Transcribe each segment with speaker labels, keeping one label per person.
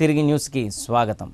Speaker 1: తిరిగి న్యూస్కి స్వాగతం.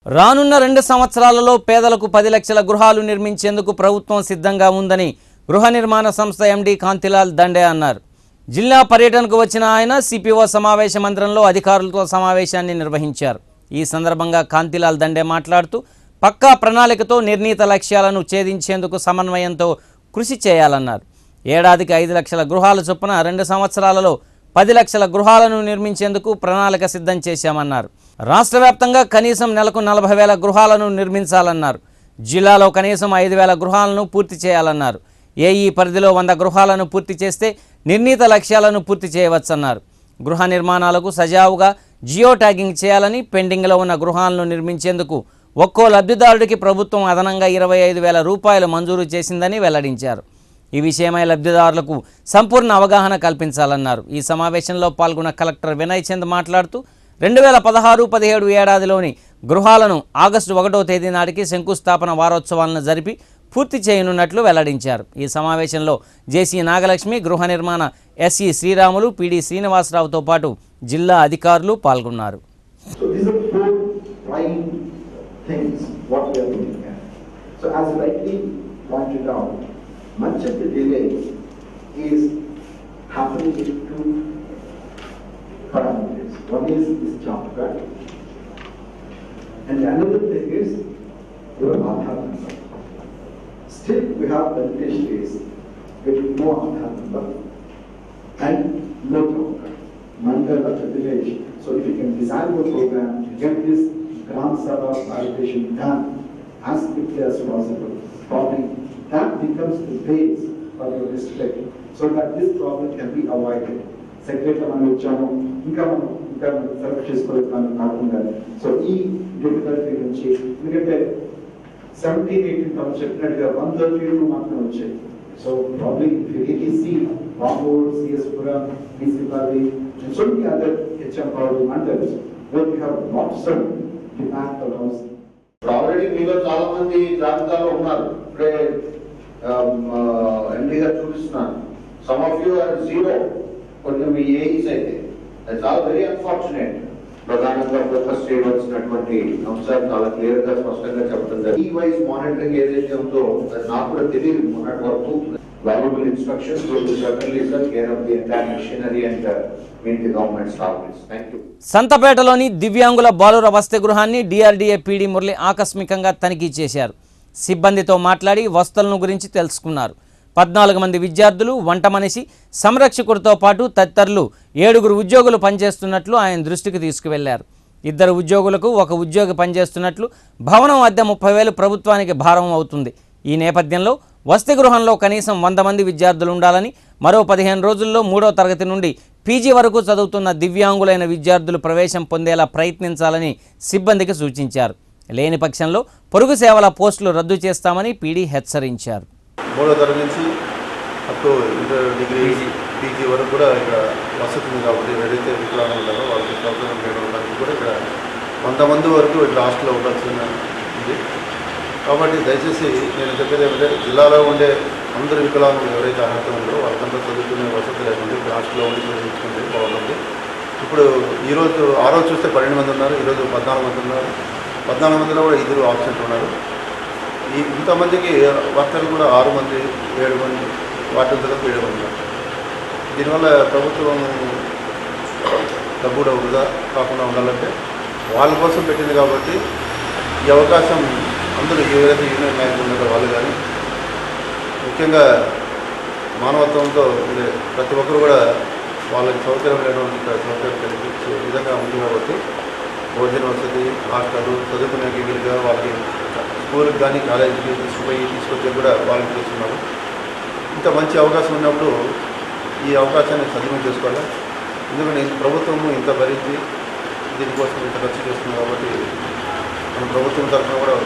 Speaker 1: రానున్న 2 సంవత్సరాలలో పేదలకు 10 లక్షల గృహాలు నిర్మించేందుకు ప్రభుత్వం సిద్ధంగా ఉందని గృహ నిర్మాణ సంస్థ ఎండీ కాంతిలాల్ దండే అన్నారు. జిల్లా పర్యటనకు వచ్చిన ఆయన సిపిఓ సమావేశ మందిరంలో అధికారులతో సమావేశాన్ని నిర్వహించారు. ఈ సందర్భంగా కాంతిలాల్ దండే మాట్లాడుతూ పక్కా ప్రణాళికతో నిర్ణీత లక్ష్యాలను ఛేదించేందుకు సమన్వయంతో కృషి చేయాలన్నారు. ఏడాదికి 5 లక్షల గృహాల చొప్పున 2 సంవత్సరాలలో 10 లక్షల గృహాలను నిర్మించేందుకు ప్రణాళిక సిద్ధం చేశామన్నారు. రాష్ట్ర వ్యాప్తంగా కనీసం నెలకు 40,000 గృహాలను నిర్మించాలన్నారు. జిల్లాలో కనీసం 5,000 గృహాలను పూర్తి చేయాలన్నారు. ఏఈ పరిధిలో 100 గృహాలను పూర్తి చేస్తే నిర్ణీత లక్ష్యాలను పూర్తి చేయవచ్చన్నారు. గృహ నిర్మాణాలకు సజావుగా జియో ట్యాగింగ్ చేయాలని, పెండింగ్లో ఉన్న గృహాలను నిర్మించేందుకు ఒక్కో లబ్ధిదారుడికి ప్రభుత్వం అదనంగా 25,000 రూపాయలు మంజూరు చేసిందని వెల్లడించారు. ఈ విషయమై లబ్ధిదారులకు సంపూర్ణ అవగాహన కల్పించాలన్నారు. ఈ సమావేశంలో పాల్గొన్న కలెక్టర్ వినయ్ చంద్ మాట్లాడుతూ 2016-17 ఏడాదిలోని గృహాలను ఆగస్టు 1వ తేదీ నాటికి శంకుస్థాపన వారోత్సవాలను జరిపి పూర్తి చేయనున్నట్లు వెల్లడించారు. ఈ సమావేశంలో జేసీ నాగలక్ష్మి, గృహ నిర్మాణ ఎస్ఈ శ్రీరాములు, పీడీ శ్రీనివాసరావుతో పాటు జిల్లా అధికారులు పాల్గొన్నారు.
Speaker 2: Much of the delay is happening in 2 parameters. One is this job cut, and another thing is your Aadhaar number. Still, we have heritage days with no Aadhaar number and no job cut. Mandal at the village. So, if you can design your program to get this Gram Sabha validation done as quickly as possible, probably that becomes the base for your district, so that this problem can be avoided. Secretary మనం వచ్చాము, ఇంకా select చేసుకోవాలి కాకుండా, so ఈ difficulty నుంచి ఎందుకంటే 17-18 చెప్పినట్టుగా 132 మాత్రమే వచ్చాయి. సో ప్రాబ్లీ ఏటీసీ, బాంబూర్, సిఎస్పురం, బీసీపల్లి, and so many other HM mandals where we have lots of demand for housing.
Speaker 3: Already మీలో చాలా మంది జాబితాలో ఉన్నారు. ఇప్పుడే ఎండీ గారు చూపిస్తున్నాను. సమ్ ఆఫ్ యూ ఆర్ 0, కొంచెం మీ ఏజ్ అయితే అది చాలా వెరీ అన్ఫార్చునేట్. ప్రధానంగా ఫోకస్ చేయవలసినటువంటి అంశాలు చాలా క్లియర్ గా స్పష్టంగా చెప్పడం. ఈ వైజ్ మానిటరింగ్ ఏదైతే ఉందో అది నాకు కూడా తెలియదు మొన్నటి వరకు. valuable instructions will certainly sir care of the entire machinery and meet the government's targets. Thank you.
Speaker 1: సంతపేటలోని దివ్యాంగుల బాలుర వసతి గృహాన్ని డిఆర్డీఏ పీడీ మురళి ఆకస్మికంగా తనిఖీ చేశారు. సిబ్బందితో మాట్లాడి వసతులను గురించి తెలుసుకున్నారు. 14 మంది విద్యార్థులు, వంట మనిషి, సంరక్షకుడితో పాటు తదితరులు 7 ఉద్యోగులు పనిచేస్తున్నట్లు ఆయన దృష్టికి తీసుకువెళ్లారు. 2 ఉద్యోగులకు 1 ఉద్యోగి పనిచేస్తున్నట్లు, భవనం అద్దె 30,000 ప్రభుత్వానికి భారం అవుతుంది. ఈ నేపథ్యంలో వసతి గృహంలో కనీసం 100 మంది విద్యార్థులు ఉండాలని, మరో 15 రోజుల్లో 3వ తరగతి నుండి పీజీ వరకు చదువుతున్న దివ్యాంగులైన విద్యార్థులు ప్రవేశం పొందేలా ప్రయత్నించాలని సిబ్బందికి సూచించారు. లేని పక్షంలో పొరుగు సేవల పోస్టులు రద్దు చేస్తామని పీడీ హెచ్చరించారు.
Speaker 4: 3వ తరగతి నుంచి up to inter degree PG వరకు కూడా ఇక్కడ వసతి ఉంది కాబట్టి ఎవరైతే వికలాంగులు ఉన్నారో వాళ్ళకి సౌకర్యం చేయడానికి కూడా ఇక్కడ 100 మంది వరకు ఇక్కడ హాస్టల్లో ఉండాల్సి ఉంది. కాబట్టి దయచేసి నేను చెప్పేది ఏమంటే జిల్లాలో ఉండే అందరు వికలాంగులు ఎవరైతే అర్హత ఉందో వాళ్ళకంతా చదువుకునే వసతి లేకుండా ఇక్కడ హాస్టల్లో ఉండి చదివించుకుంటే బాగుంటుంది. ఇప్పుడు ఈరోజు ఆ రోజు చూస్తే 12 మంది ఉన్నారు, ఈరోజు 14 మంది ఉన్నారు. 14 మందిలో కూడా 2 ఆబ్సెంట్ ఉన్నారు. ఇంతమందికి వర్కర్లు కూడా 6 మంది, 7 మంది, వాటి తరగతి 7 మంది ఉన్నారు. దీనివల్ల ప్రభుత్వం డబ్బు కూడా వృధా కాకుండా ఉండాలంటే వాళ్ళ కోసం పెట్టింది కాబట్టి ఈ అవకాశం అందరూ ఎవరైతే యూనియన్ నాయకులు ఉన్నారో వాళ్ళు కానీ ముఖ్యంగా మానవత్వంతో ఉండే ప్రతి ఒక్కరు కూడా వాళ్ళకి సౌకర్యం లేనటువంటి సౌకర్యం కల్పించే విధంగా ఉంది కాబట్టి భోజన వసతి, హాస్టల్, చదువుకునే వీలుగా వాళ్ళకి స్కూల్కి కానీ కాలేజీకి తీసుకొచ్చే కూడా వాళ్ళకి చేస్తున్నారు. ఇంత మంచి అవకాశం ఉన్నప్పుడు ఈ అవకాశాన్ని సద్వినియోగం చేసుకోవాలి. ఎందుకంటే ప్రభుత్వము ఇంత భరించి దీనికోసం ఇంత ఖర్చు చేస్తుంది కాబట్టి మన ప్రభుత్వం తరఫున కూడా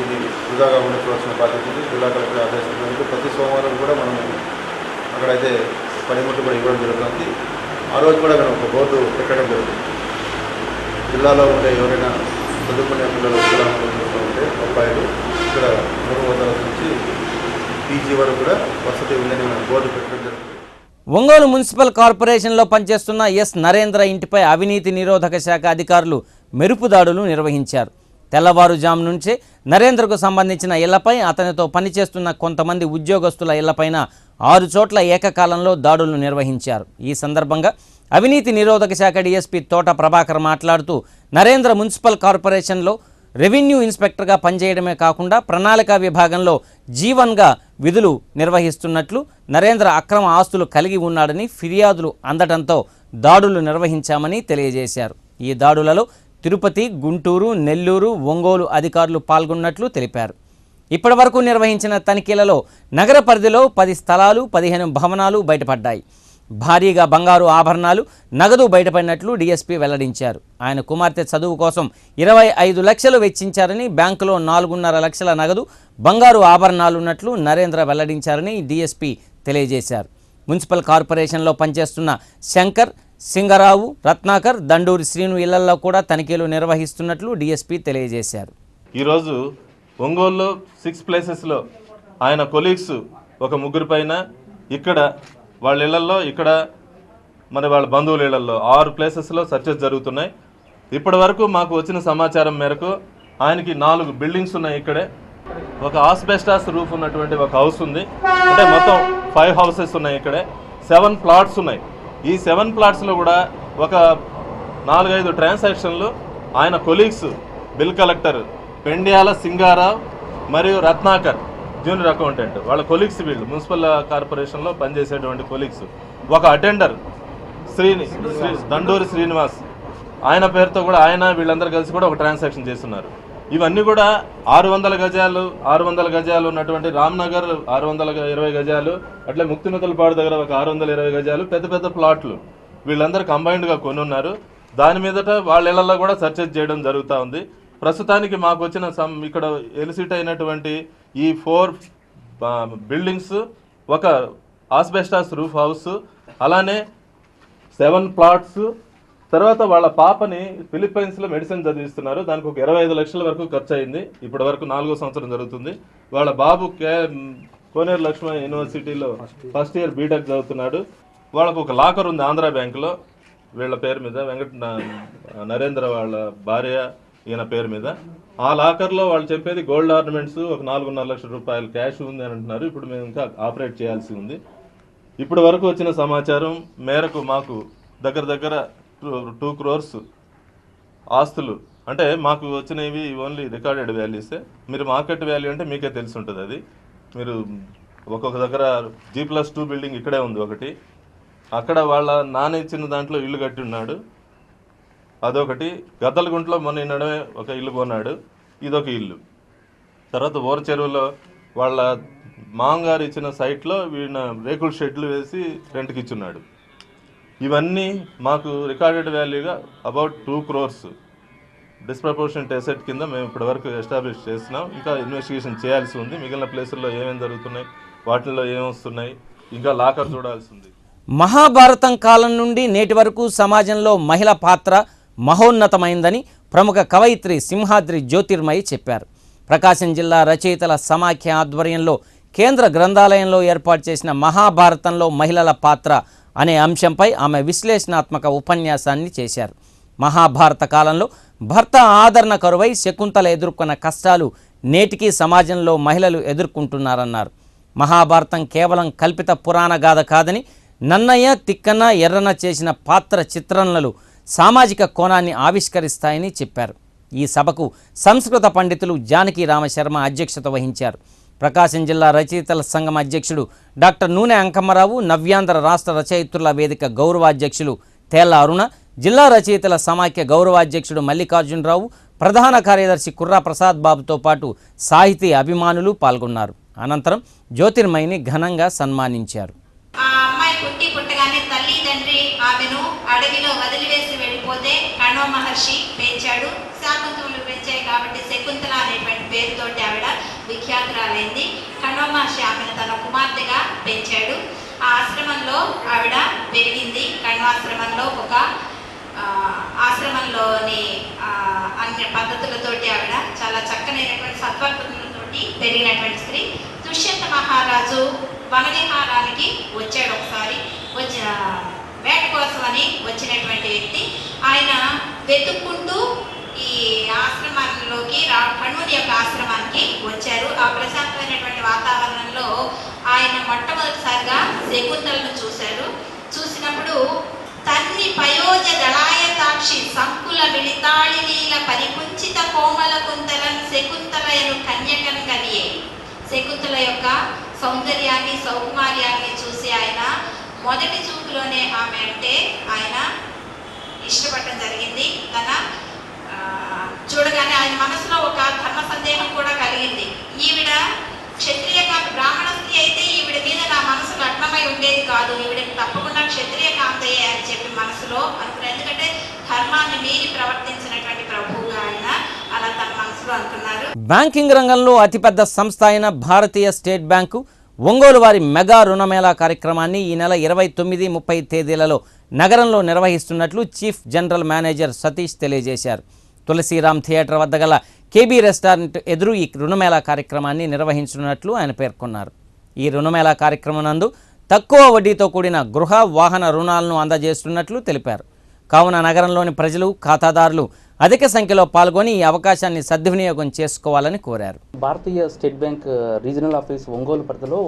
Speaker 4: ఇది వృధాగా ఉండుకోవాల్సిన బాధ్యత ఉంది. జిల్లా కలెక్టర్ ఆదేశించినందుకు ప్రతి సోమవారం కూడా మనం అక్కడైతే పనిముట్లు కూడా ఇవ్వడం జరుగుతుంది. ఆ రోజు కూడా మనం ఒక బోర్డు పెట్టడం జరుగుతుంది. జిల్లాలో ఉండే ఎవరైనా చదువుకునే పిల్లలు వికలాంగులు ఉంటే అబ్బాయిలు ఇక్కడ 3వ తరగతి నుంచి పీజీ వరకు కూడా వసతి ఉందని బోర్డు పెట్టడం జరుగుతుంది.
Speaker 1: ఒంగోలు మున్సిపల్ కార్పొరేషన్లో పనిచేస్తున్న ఎస్ నరేంద్ర ఇంటిపై అవినీతి నిరోధక శాఖ అధికారులు మెరుపు దాడులు నిర్వహించారు. తెల్లవారుజాము నుంచే నరేంద్రకు సంబంధించిన ఇళ్లపై, అతనితో పనిచేస్తున్న కొంతమంది ఉద్యోగస్తుల ఇళ్లపైన 6 చోట్ల ఏకకాలంలో దాడులు నిర్వహించారు. ఈ సందర్భంగా అవినీతి నిరోధక శాఖ డీఎస్పీ తోట ప్రభాకర్ మాట్లాడుతూ, నరేంద్ర మున్సిపల్ కార్పొరేషన్లో రెవెన్యూ ఇన్స్పెక్టర్గా పనిచేయడమే కాకుండా ప్రణాళిక విభాగంలో జీవన్గా విధులు నిర్వహిస్తున్నట్లు, నరేంద్ర అక్రమ ఆస్తులు కలిగి ఉన్నాడని ఫిర్యాదులు అందడంతో దాడులు నిర్వహించామని తెలియజేశారు. ఈ దాడులలో తిరుపతి, గుంటూరు, నెల్లూరు, ఒంగోలు అధికారులు పాల్గొన్నట్లు తెలిపారు. ఇప్పటివరకు నిర్వహించిన తనిఖీలలో నగర పరిధిలో 10 స్థలాలు, 15 భవనాలు బయటపడ్డాయి. భారీగా బంగారు ఆభరణాలు, నగదు బయటపడినట్లు డీఎస్పీ వెల్లడించారు. ఆయన కుమార్తె చదువు కోసం 25 లక్షలు వెచ్చించారని, బ్యాంకులో 4.5 లక్షల నగదు, బంగారు ఆభరణాలున్నట్లు నరేంద్ర వెల్లడించారని డీఎస్పీ తెలియజేశారు. మున్సిపల్ కార్పొరేషన్లో పనిచేస్తున్న శంకర్, సింగరావు, రత్నాకర్, దండూరి శ్రీను ఇళ్లలో కూడా తనిఖీలు నిర్వహిస్తున్నట్లు డీఎస్పీ తెలియజేశారు.
Speaker 5: ఈరోజు ఒంగోలులో 6 ప్లేసెస్లో ఆయన కొలీగ్స్ ఒక 3 పైన, ఇక్కడ వాళ్ళ ఇళ్లలో, ఇక్కడ మరి వాళ్ళ బంధువుల ఇళ్లలో 6 ప్లేసెస్లో సర్చెస్ జరుగుతున్నాయి. ఇప్పటి వరకు మాకు వచ్చిన సమాచారం మేరకు ఆయనకి 4 బిల్డింగ్స్ ఉన్నాయి. ఇక్కడే ఒక ఆస్బెస్టాస్ రూఫ్ ఉన్నటువంటి ఒక హౌస్ ఉంది. అంటే మొత్తం 5 హౌసెస్ ఉన్నాయి. ఇక్కడే 7 ప్లాట్స్ ఉన్నాయి. ఈ 7 ప్లాట్స్లో కూడా ఒక 4-5 ట్రాన్సాక్షన్లు ఆయన colleagues, bill collector Pendyala Singarao మరియు రత్నాకర్ జూనియర్ అకౌంటెంట్, వాళ్ళ కొలీగ్స్, వీళ్ళు మున్సిపల్ కార్పొరేషన్లో పనిచేసేటువంటి కొలీగ్స్, ఒక అటెండర్ దండూరి శ్రీనివాస్, ఆయన పేరుతో కూడా ఆయన వీళ్ళందరూ కలిసి కూడా ఒక ట్రాన్సాక్షన్ చేస్తున్నారు. ఇవన్నీ కూడా 600 గజాలు ఉన్నటువంటి రామ్నగర్ 620 గజాలు, అట్లా ముక్తినతలపాడు దగ్గర ఒక 620 గజాలు పెద్ద పెద్ద ప్లాట్లు వీళ్ళందరూ కంబైన్డ్గా కొని ఉన్నారు. దాని మీదట వాళ్ళ ఇళ్లలో కూడా సర్చెస్ చేయడం జరుగుతూ ఉంది. ప్రస్తుతానికి మాకు వచ్చిన ఇక్కడ ఎలిసిట్ అయినటువంటి ఈ 4 బిల్డింగ్స్, ఒక ఆస్బెస్టాస్ రూఫ్ హౌస్, అలానే 7 ప్లాట్స్, తర్వాత వాళ్ళ పాపని ఫిలిప్పైన్స్లో మెడిసిన్ చదివిస్తున్నారు. దానికి ఒక 25 లక్షల వరకు ఖర్చు అయింది. ఇప్పటి వరకు 4వ సంవత్సరం జరుగుతుంది. వాళ్ళ బాబు కోనేరు లక్ష్మణ యూనివర్సిటీలో ఫస్ట్ ఇయర్ బీటెక్ చదువుతున్నాడు. వాళ్ళకు ఒక లాకర్ ఉంది ఆంధ్ర బ్యాంకులో వీళ్ళ పేరు మీద, నరేంద్ర వాళ్ళ భార్య ఈయన పేరు మీద. ఆ లాకర్లో వాళ్ళు చెప్పేది గోల్డ్ ఆర్నమెంట్స్ ఒక 4.5 లక్షల రూపాయలు క్యాష్ ఉంది అని అంటున్నారు. ఇప్పుడు మేము ఇంకా ఆపరేట్ చేయాల్సి ఉంది. ఇప్పటి వరకు వచ్చిన సమాచారం మేరకు మాకు దగ్గర 2 crores ఆస్తులు, అంటే మాకు వచ్చినవి ఓన్లీ రికార్డెడ్ వాల్యూసే. మీరు మార్కెట్ వాల్యూ అంటే మీకే తెలిసి ఉంటుంది. అది మీరు ఒక్కొక్క దగ్గర G+2 బిల్డింగ్ ఇక్కడే ఉంది ఒకటి, అక్కడ వాళ్ళ నాన్న ఇచ్చిన దాంట్లో ఇల్లు కట్టి ఉన్నాడు, అదొకటి. గద్దలగుంటలో మొన్న నడమే ఒక ఇల్లు కొన్నాడు, ఇదొక ఇల్లు. తర్వాత ఊర చెరువులో వాళ్ళ మామగారు ఇచ్చిన సైట్లో వీళ్ళ రేకుల షెడ్లు వేసి రెంట్కి ఇచ్చున్నాడు. ఇవన్నీ మాకు రికార్డెడ్ వాల్యూగా అబౌట్ 2 crores డిస్ప్రపోర్షనెట్ అసెట్ కింద మేము ఇప్పటివరకు ఎస్టాబ్లిష్ చేస్తున్నాం. ఇంకా ఇన్వెస్టిగేషన్ చేయాల్సి ఉంది. మిగిలిన ప్లేసుల్లో ఏమేమి జరుగుతున్నాయి, వాటిల్లో ఏమొస్తున్నాయి, ఇంకా లాకర్ చూడాల్సి ఉంది.
Speaker 1: మహాభారతం కాలం నుండి నేటి వరకు సమాజంలో మహిళ పాత్ర మహోన్నతమైందని ప్రముఖ కవయిత్రి సింహాద్రి జ్యోతిర్మయి చెప్పారు. ప్రకాశం జిల్లా రచయితల సమాఖ్య ఆధ్వర్యంలో కేంద్ర గ్రంథాలయంలో ఏర్పాటు చేసిన మహాభారతంలో మహిళల పాత్ర అనే అంశంపై ఆమె విశ్లేషణాత్మక ఉపన్యాసాన్ని చేశారు. మహాభారత కాలంలో భర్త ఆదరణ కరువై శకుంతల ఎదుర్కొన్న కష్టాలు నేటికీ సమాజంలో మహిళలు ఎదుర్కొంటున్నారన్నారు. మహాభారతం కేవలం కల్పిత పురాణ గాథ కాదని, నన్నయ్య, తిక్కన్న, ఎర్రన్న చేసిన పాత్ర చిత్రణలు సామాజిక కోణాన్ని ఆవిష్కరిస్తాయని చెప్పారు. ఈ సభకు సంస్కృత పండితులు జానకి రామశర్మ అధ్యక్షత వహించారు. ప్రకాశం జిల్లా రచయితల సంఘం అధ్యక్షుడు డాక్టర్ నూనె అంకమ్మరావు, నవ్యాంధ్ర రాష్ట్ర రచయిత్రుల వేదిక గౌరవాధ్యక్షులు తేళ్ల అరుణ, జిల్లా రచయితల సమాఖ్య గౌరవాధ్యక్షుడు మల్లికార్జునరావు, ప్రధాన కార్యదర్శి కుర్రా ప్రసాద్ బాబుతో పాటు సాహితీ అభిమానులు పాల్గొన్నారు. అనంతరం జ్యోతిర్మయిని ఘనంగా సన్మానించారు.
Speaker 6: ఆ అమ్మాయి పుట్టగానే తల్లి తండ్రి ఆమెను అడవిలో వదిలివేసి వెళ్ళిపోతే కణో మహర్షి పెంచాడు. శాకుంతములు పెంచాయి కాబట్టి శకుంతల అనేటువంటి పేరుతోటి ఆవిడ విఖ్యాతురాలైంది. కణో మహర్షి ఆమెను తన కుమార్తెగా పెంచాడు. ఆ ఆశ్రమంలో ఆవిడ పెరిగింది. కణ్వాశ్రమంలో ఒక ఆశ్రమంలోని అన్ని పద్ధతులతోటి ఆవిడ చాలా చక్కనైనటువంటి సత్వగుణాలతోటి పెరిగినటువంటి స్త్రీ. దుష్యంత మహారాజు వనవిహారానికి వచ్చాడు. ఒకసారి వేట కోసం అని వచ్చినటువంటి వ్యక్తి ఆయన వెతుక్కుంటూ ఈ ఆశ్రమంలోకి కణుని యొక్క ఆశ్రమానికి వచ్చారు. ఆ ప్రశాంతమైనటువంటి వాతావరణంలో ఆయన మొట్టమొదటిసారిగా శకుంతలను చూశారు. చూసినప్పుడు తన్ని పయోజ దళాయతాక్షి సంకుల మిళితాళినీల పరికుంచిత కోమల కుంతలన్ శకుంతలయను కన్యకన్ కలియే. శకుంతల యొక్క సౌందర్యాన్ని సౌకుమార్యాన్ని చూసి ఆయన మొదటి చూపులోనే ఆమె అంటే ఆయన ఇష్టపడటం జరిగింది. తన చూడగానే ఆయన మనసులో ఒక ధర్మ సందేహం కూడా కలిగింది. ఈవిడ క్షత్రియ బ్రాహ్మణ స్త్రీ అయితే ఈవిడ మీద నా మనసు లగ్నమై ఉండేది కాదు, ఈవిడకి తప్పకుండా క్షత్రియ కాంతయ్యే అని చెప్పి మనసులో అనుకున్నారు. ఎందుకంటే ధర్మాన్ని మీరి ప్రవర్తించినటువంటి ప్రభువుగా ఆయన అలా తన మనసులో అనుకున్నారు.
Speaker 1: బ్యాంకింగ్ రంగంలో అతిపెద్ద సంస్థ అయిన భారతీయ స్టేట్ బ్యాంకు ఒంగోలు వారి మెగా రుణమేళా కార్యక్రమాన్ని ఈ నెల 29, 30 తేదీలలో నగరంలో నిర్వహిస్తున్నట్లు చీఫ్ జనరల్ మేనేజర్ సతీష్ తెలియజేశారు. తులసిరామ్ థియేటర్ వద్ద గల కేబీ రెస్టారెంట్ ఎదురు ఈ రుణమేళా కార్యక్రమాన్ని నిర్వహించనున్నట్లు ఆయన పేర్కొన్నారు. ఈ రుణమేళా కార్యక్రమం నందు తక్కువ వడ్డీతో కూడిన గృహ వాహన రుణాలను అందజేస్తున్నట్లు తెలిపారు. కావున నగరంలోని ప్రజలు ఖాతాదారులు అధిక సంఖ్యలో పాల్గొని ఈ అవకాశాన్ని సద్వినియోగం చేసుకోవాలని కోరారు.
Speaker 7: Bharatiya State Bank regional office Ongole పరిధిలో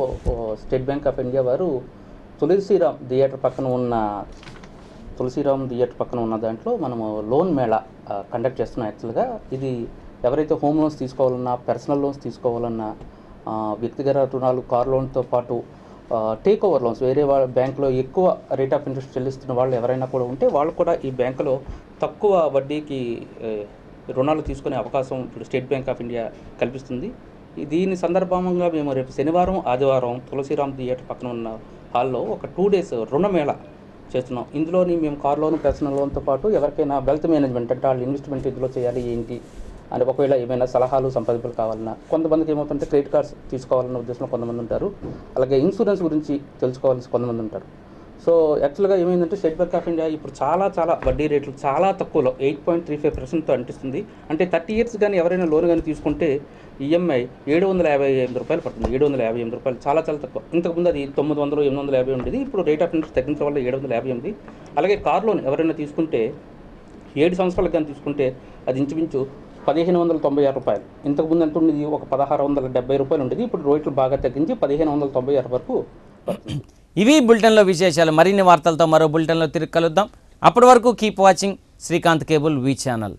Speaker 7: స్టేట్ బ్యాంక్ ఆఫ్ ఇండియా వారు తులసిరామ్ థియేటర్ పక్కన ఉన్న దాంట్లో మనము లోన్ మేళా కండక్ట్ చేస్తున్నాం. యాక్చువల్గా ఇది ఎవరైతే హోమ్ లోన్స్ తీసుకోవాలన్నా, పర్సనల్ లోన్స్ తీసుకోవాలన్నా, వ్యక్తిగత రుణాలు, కార్ లోన్తో పాటు టేక్ ఓవర్ లోన్స్ వేరే బ్యాంకులో ఎక్కువ రేట్ ఆఫ్ ఇంట్రెస్ట్ చెల్లిస్తున్న వాళ్ళు ఎవరైనా కూడా ఉంటే వాళ్ళు కూడా ఈ బ్యాంకులో తక్కువ వడ్డీకి రుణాలు తీసుకునే అవకాశం ఇప్పుడు స్టేట్ బ్యాంక్ ఆఫ్ ఇండియా కల్పిస్తుంది. దీని సందర్భంగా మేము రేపు శనివారం, ఆదివారం తులసిరామ్ థియేటర్ పక్కన ఉన్న హాల్లో ఒక 2 days రుణమేళా చేస్తున్నాం. ఇందులోని మేము కార్ లోన్, పర్సనల్ లోన్తో పాటు ఎవరికైనా వెల్త్ మేనేజ్మెంట్ అంటే వాళ్ళు ఇన్వెస్ట్మెంట్ ఇందులో చేయాలి ఏంటి అని ఒకవేళ ఏమైనా సలహాలు, సంప్రదింపులు కావాలన్నా, కొంతమందికి ఏమవుతుంటే క్రెడిట్ కార్డ్స్ తీసుకోవాలన్న ఉద్దేశంలో కొంతమంది ఉంటారు, అలాగే ఇన్సూరెన్స్ గురించి తెలుసుకోవాల్సి కొంతమంది ఉంటారు. సో యాక్చువల్గా ఏమైందంటే స్టేట్ బ్యాంక్ ఆఫ్ ఇండియా ఇప్పుడు చాలా వడ్డీ రేట్లు చాలా తక్కువలో 8.35%తో అంటిస్తుంది. అంటే 30 years కానీ ఎవరైనా లోన్ కానీ తీసుకుంటే ఈఎంఐ 758 రూపాయలు పడుతుంది. 758 రూపాయలు చాలా తక్కువ. ఇంతకుముందు అది 900, 850 ఉండేది. ఇప్పుడు రేట్ ఆఫ్ ఇంట్రెస్ట్ తగ్గించడం వల్ల 758. అలాగే కార్ లోన్ ఎవరైనా తీసుకుంటే 7 సంవత్సరాలకు కానీ తీసుకుంటే అది ఇంచుమించు 1596 రూపాయలు. ఇంతకుముందు ఎంత ఉండేది, ఒక 1670 రూపాయలు ఉండేది. ఇప్పుడు రేట్లు బాగా తగ్గించి 1596 వరకు పడుతుంది.
Speaker 1: ఇవి బులెటిన్లో విశేషాలు. మరిన్ని వార్తలతో మరో బులెటిన్లో తిరిగి కలుద్దాం. అప్పటి వరకు కీప్ వాచింగ్ శ్రీకాంత్ కేబుల్ వి ఛానల్.